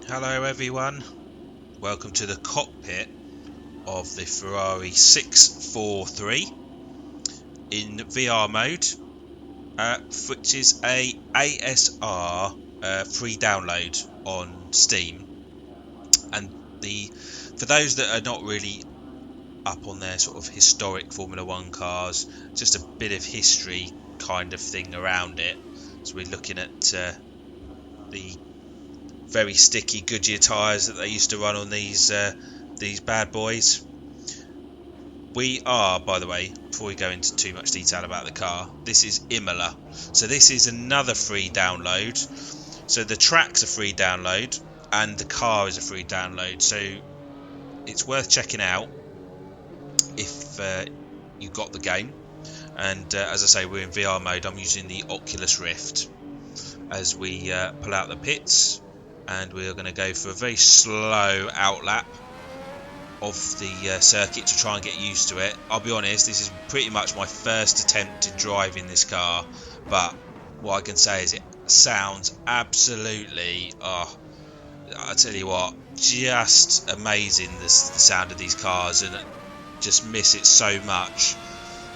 Hello everyone, welcome to the cockpit of the Ferrari 643 in VR mode, which is a ASR free download on Steam. And for those that are not really up on their sort of historic Formula 1 cars, just a bit of history kind of thing around it. So we're looking at the very sticky Goodyear tyres that they used to run on these bad boys. We are, by the way, before we go into too much detail about the car, this is Imola. So this is another free download. So the track's a free download and the car is a free download. So it's worth checking out if you got the game. And as I say, we're in VR mode. I'm using the Oculus Rift as we pull out the pits. And we are going to go for a very slow outlap of the circuit to try and get used to it. I'll be honest, this is pretty much my first attempt to drive in this car, but what I can say is it sounds absolutely, I tell you what, just amazing, the sound of these cars, and just miss it so much.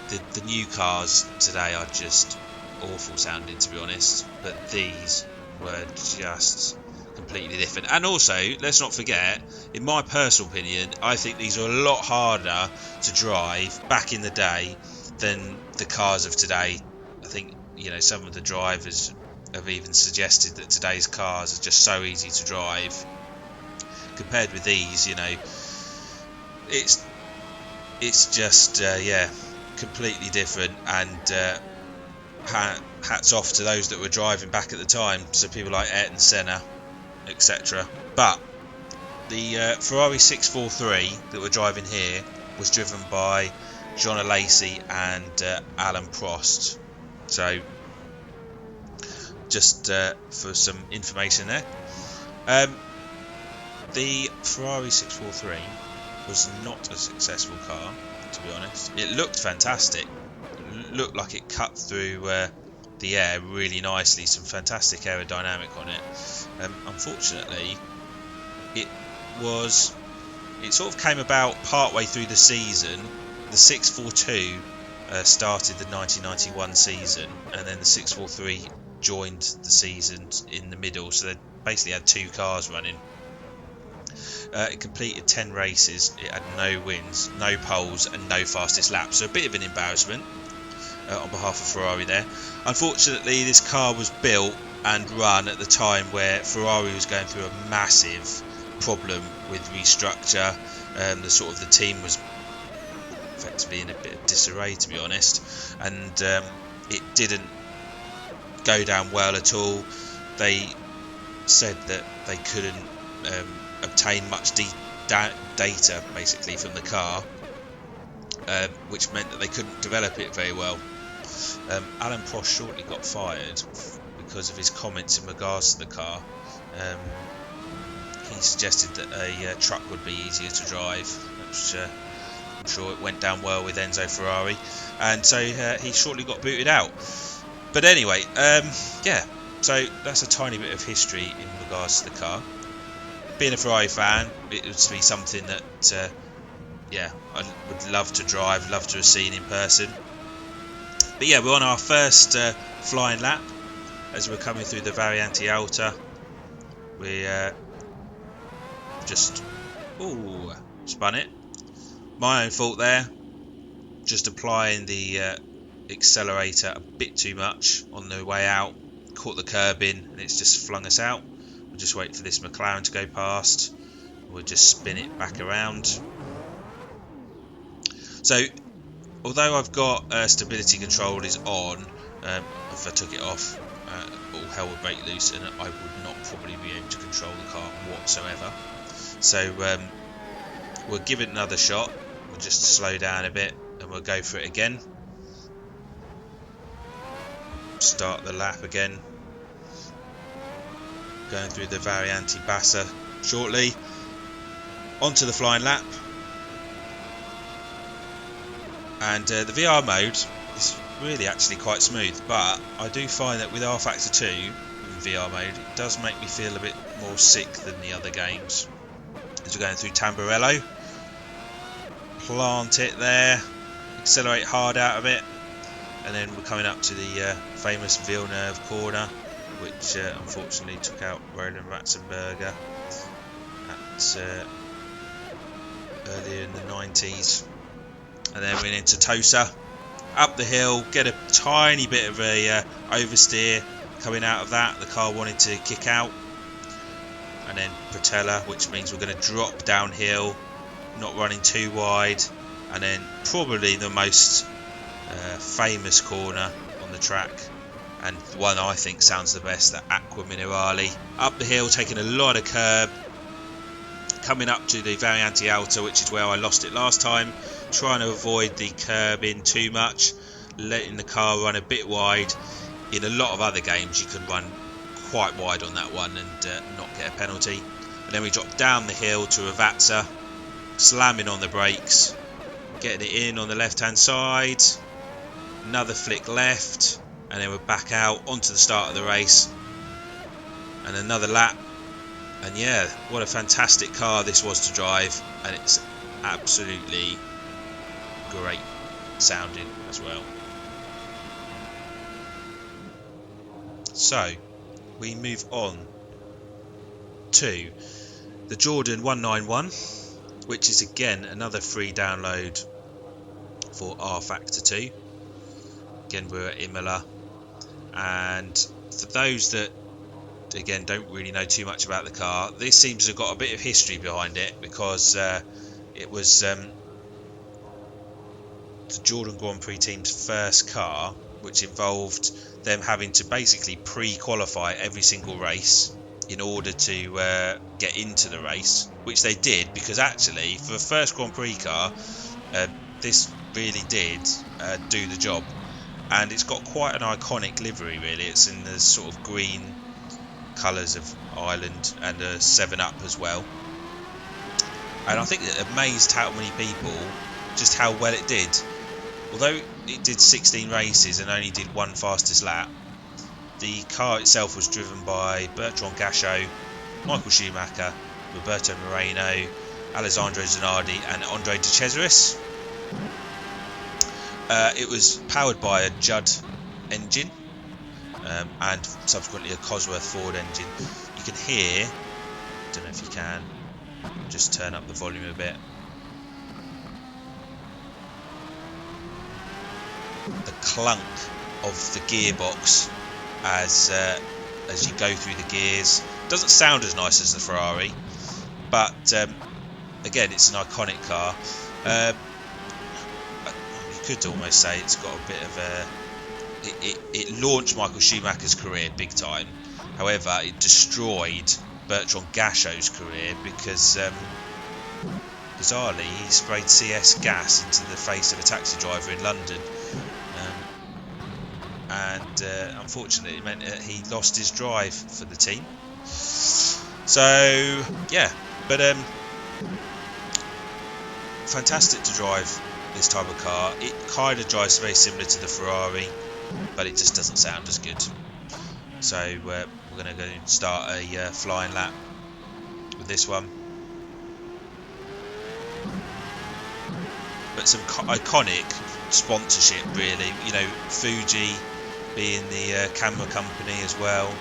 The new cars today are just awful sounding, to be honest, but these were just completely different. And also, let's not forget, in my personal opinion, I think these are a lot harder to drive back in the day than the cars of today. I think, some of the drivers have even suggested that today's cars are just so easy to drive compared with these. It's just completely different. And hats off to those that were driving back at the time, so people like Ayrton Senna, etc. But the Ferrari 643 that we're driving here was driven by John Alesi and Alan Prost. So just for some information there, the Ferrari 643 was not a successful car, to be honest. It looked fantastic. It looked like it cut through the air really nicely, some fantastic aerodynamic on it. Unfortunately, it sort of came about partway through the season. The 642 started the 1991 season, and then the 643 joined the season in the middle, so they basically had two cars running. It completed 10 races, it had no wins, no poles and no fastest laps, so a bit of an embarrassment on behalf of Ferrari there. Unfortunately, this car was built and run at the time where Ferrari was going through a massive problem with restructure. The team was effectively in a bit of disarray, to be honest, and it didn't go down well at all. They said that they couldn't obtain much data basically from the car, which meant that they couldn't develop it very well. Alan Prost shortly got fired because of his comments in regards to the car. He suggested that a truck would be easier to drive, which I'm sure it went down well with Enzo Ferrari, and so he shortly got booted out. But anyway, so that's a tiny bit of history in regards to the car. Being a Ferrari fan, it would be something that I would love to drive, love to have seen in person. But yeah, we're on our first flying lap as we're coming through the Variante Alta. We just spun it. My own fault there. Just applying the accelerator a bit too much on the way out. Caught the curb in and it's just flung us out. We'll just wait for this McLaren to go past. We'll just spin it back around. So, although I've got stability control is on, if I took it off, all hell would break loose and I would not probably be able to control the car whatsoever. So we'll give it another shot. We'll just slow down a bit and we'll go for it again. Start the lap again. Going through the Variante Bassa shortly. Onto the flying lap. And the VR mode is really actually quite smooth, but I do find that with rFactor 2 and VR mode, it does make me feel a bit more sick than the other games. As we're going through Tamburello, plant it there, accelerate hard out of it, and then we're coming up to the famous Villeneuve corner, which unfortunately took out Roland Ratzenberger at earlier in the 90s. And then we're into Tosa, up the hill, get a tiny bit of a oversteer coming out of that. The car wanted to kick out, and then Patella, which means we're going to drop downhill, not running too wide, and then probably the most famous corner on the track, and the one I think sounds the best, the Acqua Minerale. Up the hill, taking a lot of curb, coming up to the Variante Alta, which is where I lost it last time, trying to avoid the curb in too much, letting the car run a bit wide. In a lot of other games you can run quite wide on that one and not get a penalty. And then we drop down the hill to Ravazza, slamming on the brakes, getting it in on the left hand side, another flick left, and then we're back out onto the start of the race and another lap. And yeah, what a fantastic car this was to drive, and it's absolutely great sounding as well. So we move on to the Jordan 191, which is again another free download for rFactor 2. Again, we're at Imola, and for those that again don't really know too much about the car, this seems to have got a bit of history behind it, because it was the Jordan Grand Prix team's first car, which involved them having to basically pre-qualify every single race in order to get into the race, which they did, because actually for a first Grand Prix car this really did do the job. And it's got quite an iconic livery really. It's in the sort of green colours of Ireland, and a 7-Up as well. And I think it amazed how many people just how well it did. Although it did 16 races and only did one fastest lap, the car itself was driven by Bertrand Gachot, Michael Schumacher, Roberto Moreno, Alessandro Zanardi and Andre De Cesaris. It was powered by a Judd engine and subsequently a Cosworth Ford engine. You can hear, I don't know if you can, just turn up the volume a bit, the clunk of the gearbox as you go through the gears. Doesn't sound as nice as the Ferrari, but again, it's an iconic car. You could almost say it's got a bit of a... It launched Michael Schumacher's career big time. However, it destroyed Bertrand Gachot's career because bizarrely he sprayed CS gas into the face of a taxi driver in London, and unfortunately it meant that he lost his drive for the team. So yeah, but fantastic to drive this type of car. It kind of drives very similar to the Ferrari, but it just doesn't sound as good. So we're going to go and start a flying lap with this one. But some iconic sponsorship really, you know, Fuji being the camera company as well.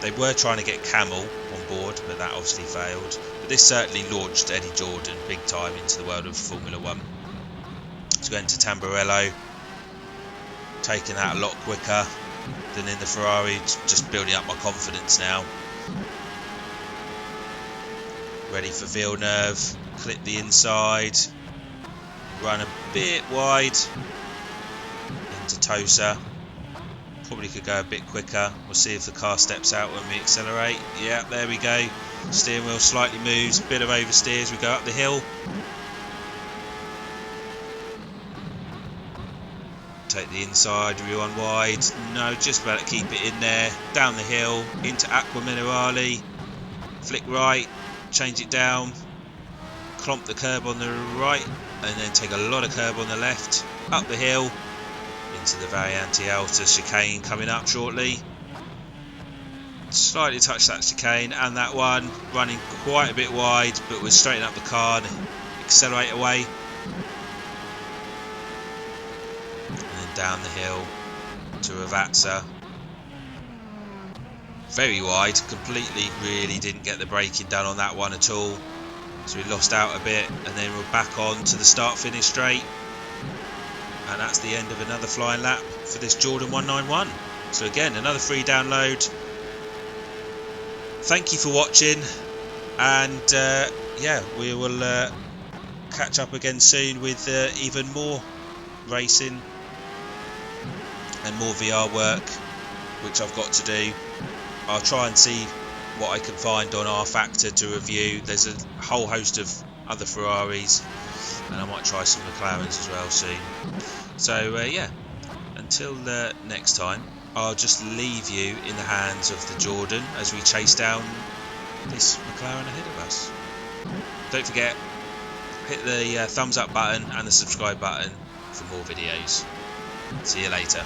They were trying to get Camel on board, but that obviously failed. But this certainly launched Eddie Jordan big time into the world of Formula 1. So going to Tamburello, taking that a lot quicker than in the Ferrari, just building up my confidence now. Ready for Villeneuve, clip the inside, run a bit wide into Tosa. Probably could go a bit quicker. We'll see if the car steps out when we accelerate. Yeah, there we go. Steering wheel slightly moves, bit of oversteer as we go up the hill. Take the inside, run wide. No, just about to keep it in there. Down the hill, into Acqua Minerale. Flick right, change it down. Clomp the curb on the right, and then take a lot of curb on the left. Up the hill, into the Variante Alta chicane coming up shortly. slightly touched that chicane, and that one running quite a bit wide, but was straighten up the car and accelerate away, and then down the hill to rFactor. Very wide, completely really didn't get the braking done on that one at all, so we lost out a bit, and then we're back on to the start finish straight, and that's the end of another flying lap for this Jordan 191. So again, another free download. Thank you for watching, and yeah, we will catch up again soon with even more racing and more VR work, which I've got to do. I'll try and see what I can find on rFactor to review. There's a whole host of other Ferraris, and I might try some McLarens as well soon. So yeah, until next time, I'll just leave you in the hands of the Jordan as we chase down this McLaren ahead of us. Don't forget, hit the thumbs up button and the subscribe button for more videos. See you later.